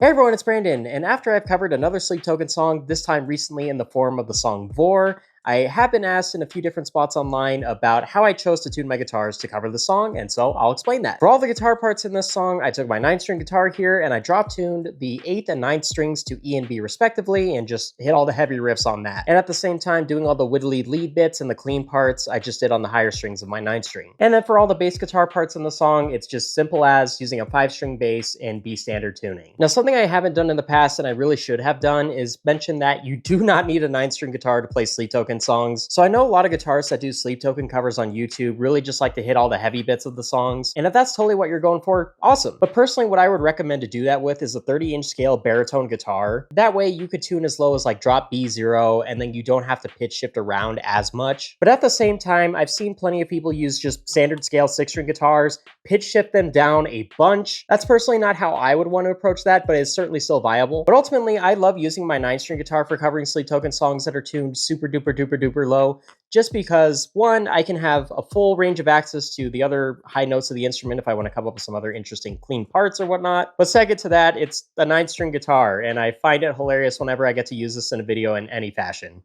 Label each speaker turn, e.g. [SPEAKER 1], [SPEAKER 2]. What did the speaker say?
[SPEAKER 1] Hey everyone, it's Brandon, and after I've covered another Sleep Token song, this time recently in the form of the song Vore, I have been asked in a few different spots online about how I chose to tune my guitars to cover the song, and so I'll explain that. For all the guitar parts in this song, I took my 9-string guitar here and I drop tuned the 8th and 9th strings to E and B respectively and just hit all the heavy riffs on that. And at the same time, doing all the widdly lead bits and the clean parts, I just did on the higher strings of my 9-string. And then for all the bass guitar parts in the song, it's just simple as using a 5-string bass in B standard tuning. Now, something I haven't done in the past and I really should have done is mention that you do not need a 9-string guitar to play Sleep Token songs. So I know a lot of guitarists that do Sleep Token covers on YouTube really just like to hit all the heavy bits of the songs. And if that's totally what you're going for, awesome. But personally, what I would recommend to do that with is a 30-inch scale baritone guitar. That way you could tune as low as like drop B0 and then you don't have to pitch shift around as much. But at the same time, I've seen plenty of people use just standard scale 6-string guitars, pitch shift them down a bunch. That's personally not how I would want to approach that, but it's certainly still viable. But ultimately, I love using my 9-string guitar for covering Sleep Token songs that are tuned super duper duper duper low, just because, one, I can have a full range of access to the other high notes of the instrument if I want to come up with some other interesting clean parts or whatnot. But second to that, it's a 9-string guitar, and I find it hilarious whenever I get to use this in a video in any fashion.